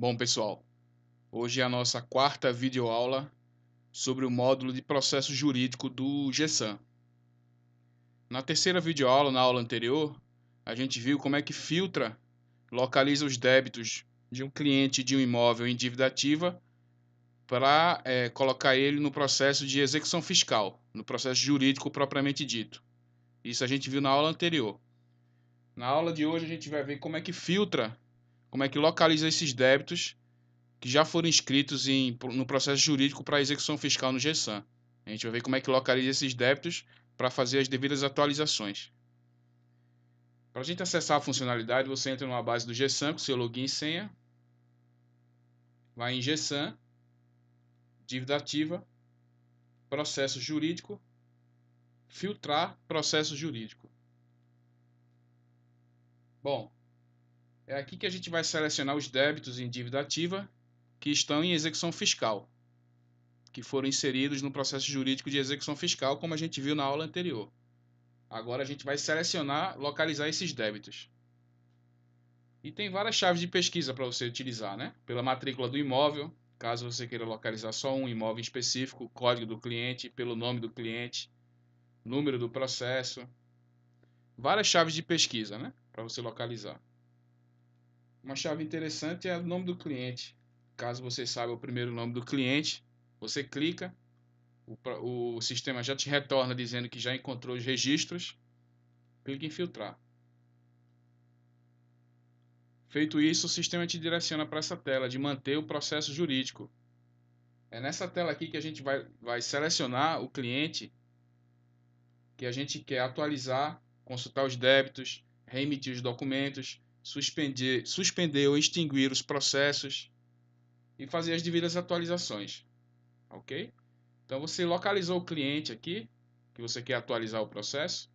Bom, pessoal, hoje é a nossa quarta videoaula sobre o módulo de processo jurídico do GESAM. Na terceira videoaula, na aula anterior, a gente viu como é que filtra, localiza os débitos de um cliente de um imóvel em dívida ativa para colocar ele no processo de execução fiscal, no processo jurídico propriamente dito. Isso a gente viu na aula anterior. Na aula de hoje a gente vai ver como é que filtra, como é que localiza esses débitos que já foram inscritos no processo jurídico para execução fiscal no GESAM. A gente vai ver como é que localiza esses débitos para fazer as devidas atualizações. Para a gente acessar a funcionalidade, você entra numa base do GESAM com seu login e senha, vai em GESAM, dívida ativa, processo jurídico, filtrar processo jurídico. Bom, é aqui que a gente vai selecionar os débitos em dívida ativa que estão em execução fiscal, que foram inseridos no processo jurídico de execução fiscal, como a gente viu na aula anterior. Agora a gente vai selecionar, localizar esses débitos. E tem várias chaves de pesquisa para você utilizar, né? Pela matrícula do imóvel, caso você queira localizar só um imóvel específico, código do cliente, pelo nome do cliente, número do processo. Várias chaves de pesquisa, né? Para você localizar. Uma chave interessante é o nome do cliente. Caso você saiba o primeiro nome do cliente, você clica, o sistema já te retorna dizendo que já encontrou os registros, clica em filtrar. Feito isso, o sistema te direciona para essa tela de manter o processo jurídico. É nessa tela aqui que a gente vai selecionar o cliente que a gente quer atualizar, consultar os débitos, reemitir os documentos, suspender ou extinguir os processos e fazer as devidas atualizações. Ok? Então você localizou o cliente aqui, que você quer atualizar o processo,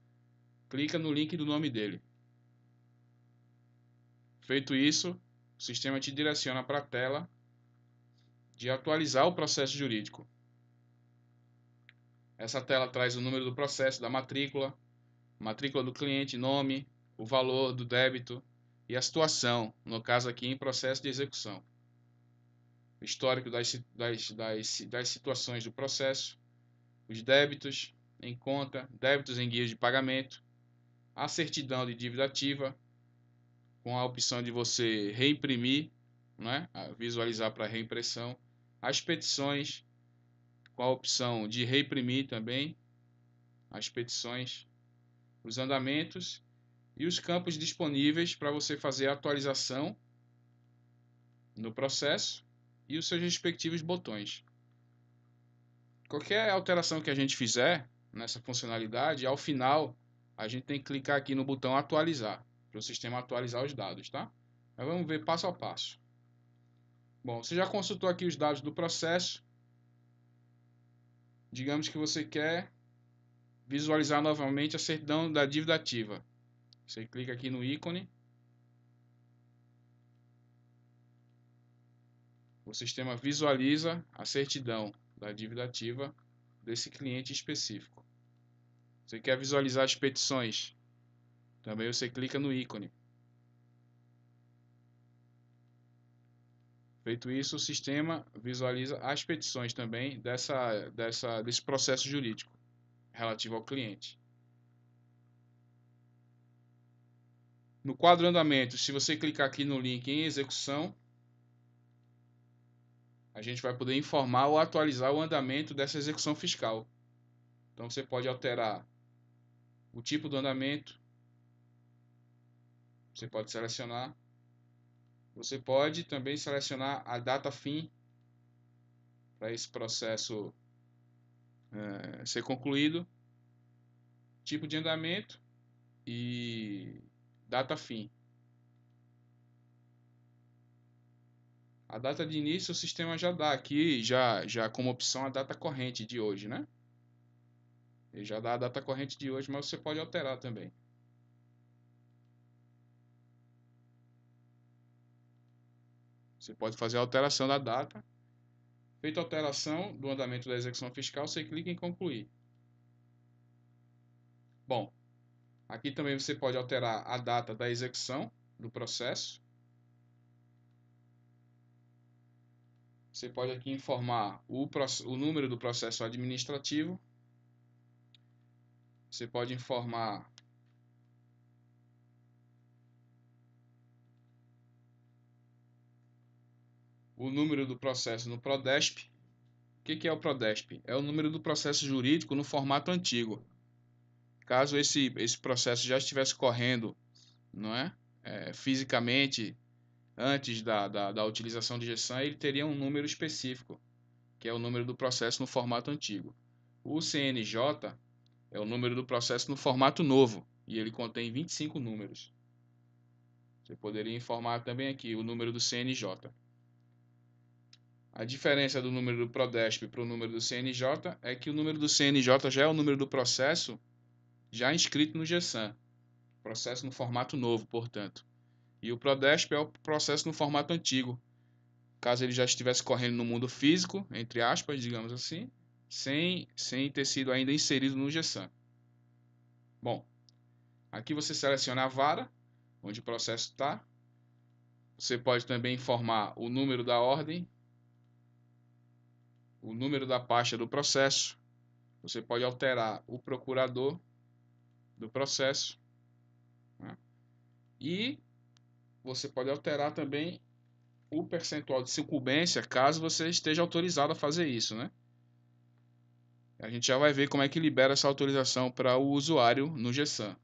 clica no link do nome dele. Feito isso, o sistema te direciona para a tela de atualizar o processo jurídico. Essa tela traz o número do processo, da matrícula, matrícula do cliente, nome, o valor do débito e a situação, no caso aqui em processo de execução. O histórico das situações do processo, os débitos em conta, débitos em guias de pagamento, a certidão de dívida ativa, com a opção de você reimprimir, né? Visualizar para reimpressão, as petições, com a opção de reimprimir também, as petições, os andamentos e os campos disponíveis para você fazer a atualização no processo e os seus respectivos botões. Qualquer alteração que a gente fizer nessa funcionalidade, ao final a gente tem que clicar aqui no botão atualizar, para o sistema atualizar os dados, tá? Mas vamos ver passo a passo. Bom, você já consultou aqui os dados do processo. Digamos que você quer visualizar novamente a certidão da dívida ativa. Você clica aqui no ícone. O sistema visualiza a certidão da dívida ativa desse cliente específico. Você quer visualizar as petições? Também você clica no ícone. Feito isso, o sistema visualiza as petições também desse processo jurídico relativo ao cliente. No quadro andamento, se você clicar aqui no link em execução, a gente vai poder informar ou atualizar o andamento dessa execução fiscal. Então você pode alterar o tipo do andamento, você pode selecionar. Você pode também selecionar a data fim para esse processo ser concluído, tipo de andamento e data fim. A data de início o sistema já dá aqui, já como opção a data corrente de hoje, né? Ele já dá a data corrente de hoje, mas você pode alterar também. Você pode fazer a alteração da data. Feita a alteração do andamento da execução fiscal, você clica em concluir. Bom, aqui também você pode alterar a data da execução do processo. Você pode aqui informar o número do processo administrativo. Você pode informar o número do processo no PRODESP. O que é o PRODESP? É o número do processo jurídico no formato antigo. Caso esse processo já estivesse correndo, não é? Fisicamente, antes da utilização de GESAM, ele teria um número específico, que é o número do processo no formato antigo. O CNJ é o número do processo no formato novo, e ele contém 25 números. Você poderia informar também aqui o número do CNJ. A diferença do número do PRODESP para o número do CNJ é que o número do CNJ já é o número do processo já inscrito no GESAM, processo no formato novo, portanto. E o PRODESP é o processo no formato antigo, caso ele já estivesse correndo no mundo físico, entre aspas, digamos assim, sem ter sido ainda inserido no GESAM. Bom, aqui você seleciona a vara, onde o processo está. Você pode também informar o número da ordem, o número da pasta do processo. Você pode alterar o procurador do processo, né? E você pode alterar também o percentual de sucumbência, caso você esteja autorizado a fazer isso, né? A gente já vai ver como é que libera essa autorização para o usuário no GESAM.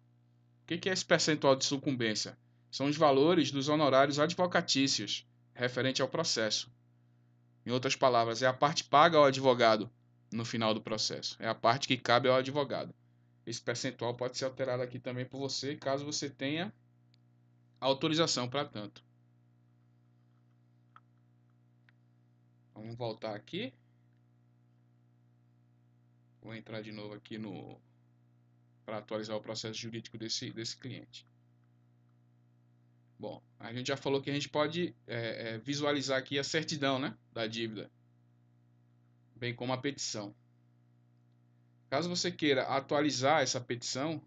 O que é esse percentual de sucumbência? São os valores dos honorários advocatícios referente ao processo. Em outras palavras, é a parte paga ao advogado no final do processo. É a parte que cabe ao advogado. Esse percentual pode ser alterado aqui também por você, caso você tenha autorização para tanto. Vamos voltar aqui. Vou entrar de novo aqui para atualizar o processo jurídico desse cliente. Bom, a gente já falou que a gente pode visualizar aqui a certidão, né, da dívida, bem como a petição. Caso você queira atualizar essa petição,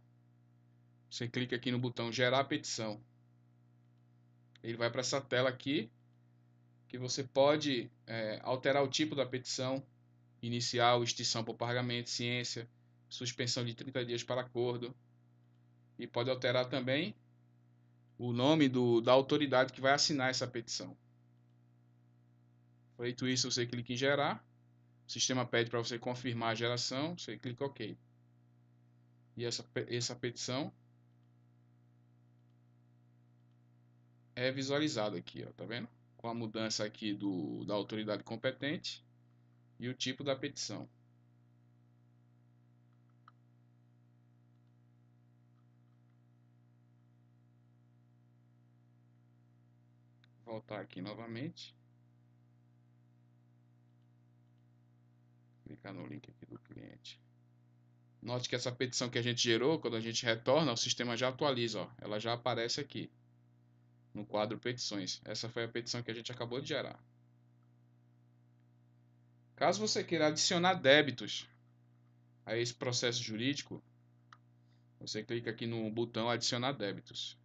você clica aqui no botão gerar petição. Ele vai para essa tela aqui, que você pode alterar o tipo da petição, inicial, extinção por pagamento, ciência, suspensão de 30 dias para acordo, e pode alterar também o nome da autoridade que vai assinar essa petição. Feito isso, você clica em gerar. O sistema pede para você confirmar a geração. Você clica OK. E essa petição é visualizada aqui, ó, tá vendo? Com a mudança aqui da autoridade competente e o tipo da petição. Vou voltar aqui novamente. Clicar no link aqui do cliente. Note que essa petição que a gente gerou, quando a gente retorna, o sistema já atualiza, ó, ela já aparece aqui no quadro petições. Essa foi a petição que a gente acabou de gerar. Caso você queira adicionar débitos a esse processo jurídico, você clica aqui no botão adicionar débitos.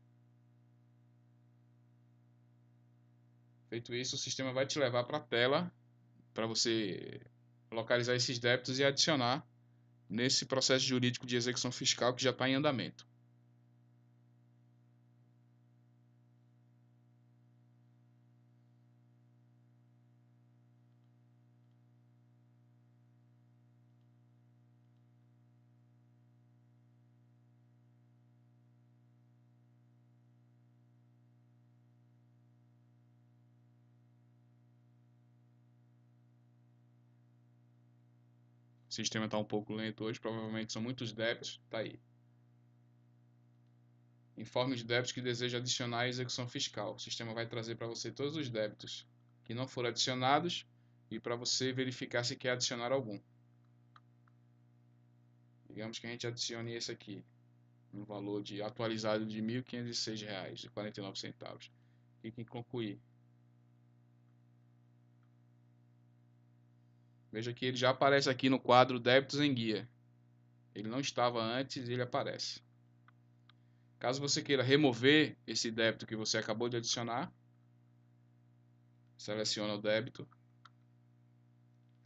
Feito isso, o sistema vai te levar para a tela para você localizar esses débitos e adicionar nesse processo jurídico de execução fiscal que já está em andamento. O sistema está um pouco lento hoje, provavelmente são muitos débitos. Está aí. Informe os débitos que deseja adicionar à execução fiscal. O sistema vai trazer para você todos os débitos que não foram adicionados e para você verificar se quer adicionar algum. Digamos que a gente adicione esse aqui, no valor de atualizado de R$ 1.506,49. Clique em concluir. Veja que ele já aparece aqui no quadro débitos em guia. Ele não estava antes e ele aparece. Caso você queira remover esse débito que você acabou de adicionar, seleciona o débito,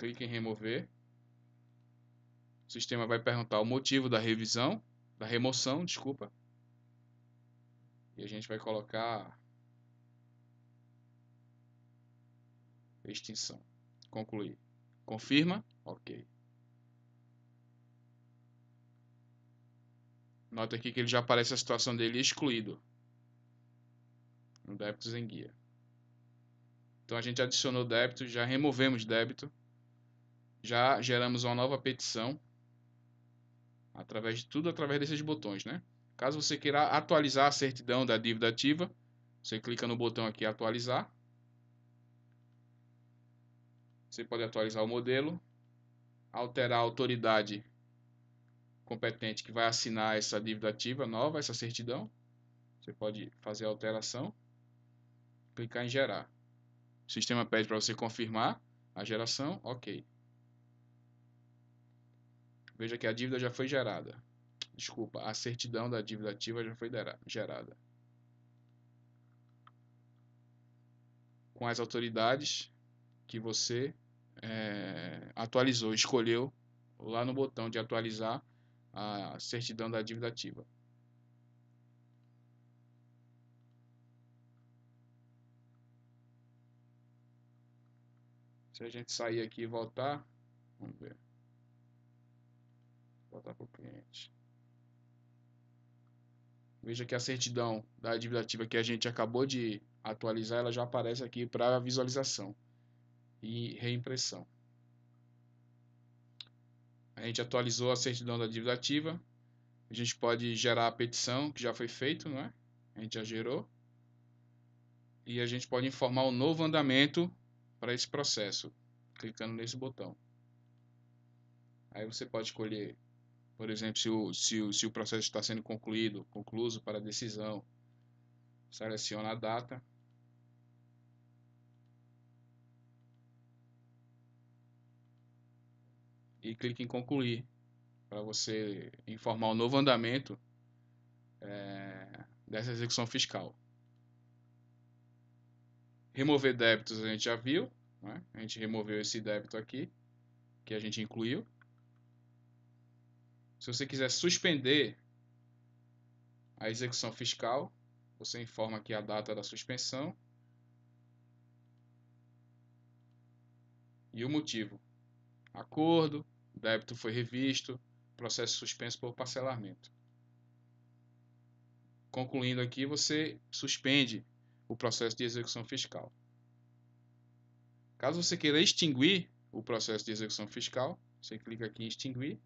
clique em remover. O sistema vai perguntar o motivo da remoção, desculpa. E a gente vai colocar extinção. Concluir. Confirma. Ok. Nota aqui que ele já aparece a situação dele excluído no débitos em guia. Então a gente adicionou débito, já removemos débito, já geramos uma nova petição através desses botões, né? Caso você queira atualizar a certidão da dívida ativa, você clica no botão aqui atualizar. Você pode atualizar o modelo, alterar a autoridade competente que vai assinar essa dívida ativa nova, essa certidão. Você pode fazer a alteração, clicar em gerar. O sistema pede para você confirmar a geração, ok. Veja que a dívida já foi gerada. Desculpa, a certidão da dívida ativa já foi gerada. Com as autoridades que você atualizou, escolheu lá no botão de atualizar a certidão da dívida ativa. Se a gente sair aqui e voltar, vamos ver. Voltar para o cliente. Veja que a certidão da dívida ativa que a gente acabou de atualizar, ela já aparece aqui para visualização e reimpressão. A gente atualizou a certidão da dívida ativa. A gente pode gerar a petição, que já foi feito, não é? A gente já gerou. E a gente pode informar o novo andamento para esse processo, clicando nesse botão. Aí você pode escolher, por exemplo, se o processo está sendo concluído para decisão. Seleciona a data. E clique em concluir, para você informar o novo andamento dessa execução fiscal. Remover débitos a gente já viu, né? A gente removeu esse débito aqui, que a gente incluiu. Se você quiser suspender a execução fiscal, você informa aqui a data da suspensão e o motivo. Acordo, débito foi revisto, processo suspenso por parcelamento. Concluindo aqui, você suspende o processo de execução fiscal. Caso você queira extinguir o processo de execução fiscal, você clica aqui em extinguir.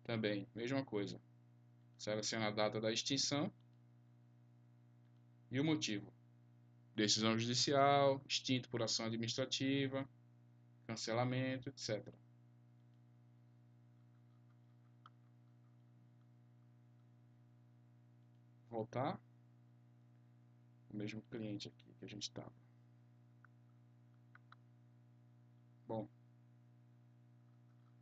Também, mesma coisa. Seleciona a data da extinção e o motivo. Decisão judicial, extinto por ação administrativa, cancelamento, etc. Voltar. O mesmo cliente aqui que a gente estava. Bom,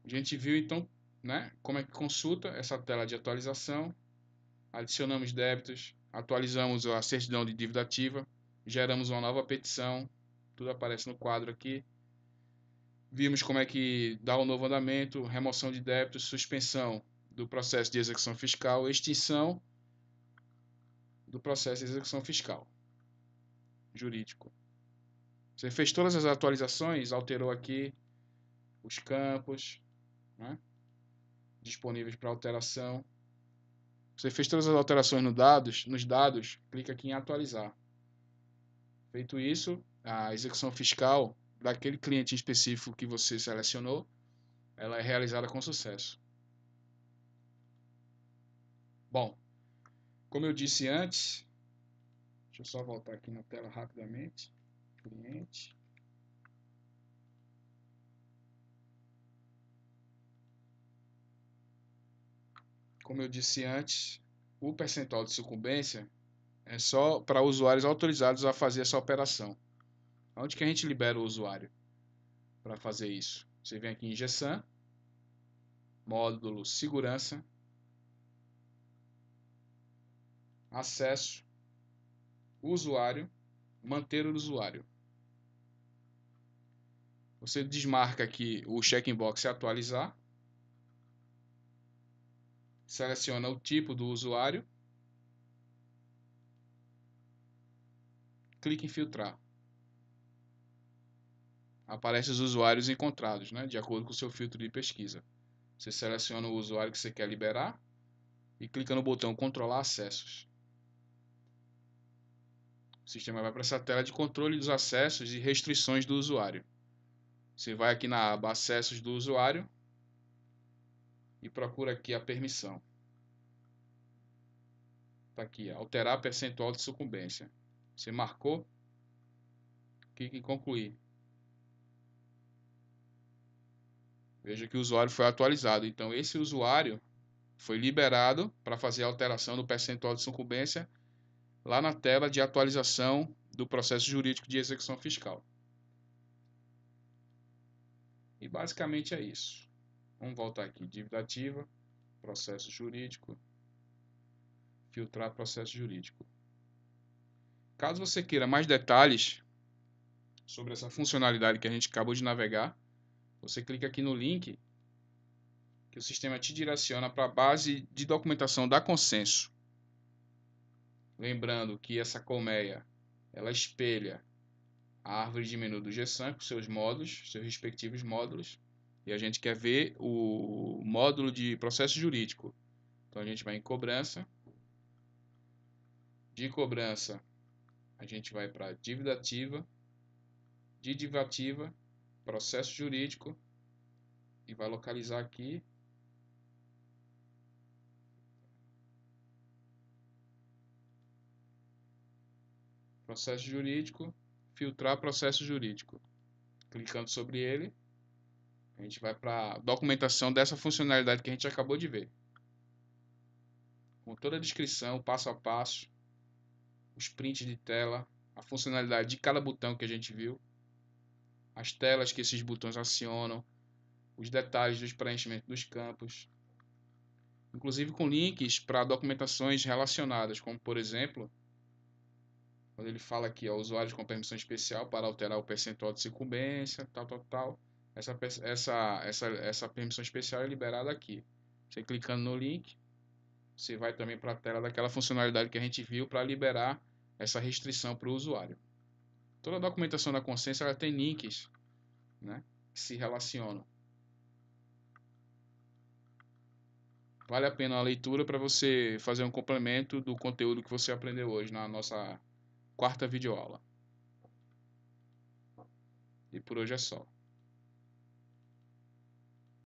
a gente viu então, né, como é que consulta essa tela de atualização. Adicionamos débitos, atualizamos a certidão de dívida ativa, geramos uma nova petição, tudo aparece no quadro aqui. Vimos como é que dá o novo andamento, remoção de débitos, suspensão do processo de execução fiscal, extinção do processo de execução fiscal jurídico. Você fez todas as atualizações, alterou aqui os campos, né, disponíveis para alteração. Você fez todas as alterações nos dados, clica aqui em atualizar. Feito isso, a execução fiscal daquele cliente específico que você selecionou, ela é realizada com sucesso. Bom, como eu disse antes, deixa eu só voltar aqui na tela rapidamente. Cliente. Como eu disse antes, o percentual de sucumbência é só para usuários autorizados a fazer essa operação. Onde que a gente libera o usuário para fazer isso? Você vem aqui em GESAM, módulo segurança, acesso, usuário, manter o usuário. Você desmarca aqui o checkbox atualizar. Seleciona o tipo do usuário. Clique em filtrar. Aparece os usuários encontrados, né, de acordo com o seu filtro de pesquisa. Você seleciona o usuário que você quer liberar e clica no botão controlar acessos. O sistema vai para essa tela de controle dos acessos e restrições do usuário. Você vai aqui na aba acessos do usuário e procura aqui a permissão. Está aqui, alterar percentual de sucumbência. Você marcou, clique em concluir. Veja que o usuário foi atualizado. Então, esse usuário foi liberado para fazer a alteração do percentual de sucumbência lá na tela de atualização do processo jurídico de execução fiscal. E basicamente é isso. Vamos voltar aqui, dívida ativa, processo jurídico, filtrar processo jurídico. Caso você queira mais detalhes sobre essa funcionalidade que a gente acabou de navegar, você clica aqui no link que o sistema te direciona para a base de documentação da Consenso. Lembrando que essa colmeia ela espelha a árvore de menu do GSAM com seus módulos, seus respectivos módulos, e a gente quer ver o módulo de processo jurídico. Então a gente vai em cobrança, de cobrança a gente vai para dívida ativa, de dívida ativa, processo jurídico, e vai localizar aqui processo jurídico, filtrar processo jurídico. Clicando sobre ele, a gente vai para a documentação dessa funcionalidade que a gente acabou de ver. Com toda a descrição, passo a passo, os prints de tela, a funcionalidade de cada botão que a gente viu, as telas que esses botões acionam, os detalhes dos preenchimentos dos campos, inclusive com links para documentações relacionadas, como por exemplo, quando ele fala aqui, ó, usuários com permissão especial para alterar o percentual de sucumbência, tal. Essa permissão especial é liberada aqui. Você clicando no link, você vai também para a tela daquela funcionalidade que a gente viu para liberar essa restrição para o usuário. Toda a documentação da Consenso ela tem links, né, que se relacionam. Vale a pena a leitura para você fazer um complemento do conteúdo que você aprendeu hoje na nossa quarta videoaula. E por hoje é só.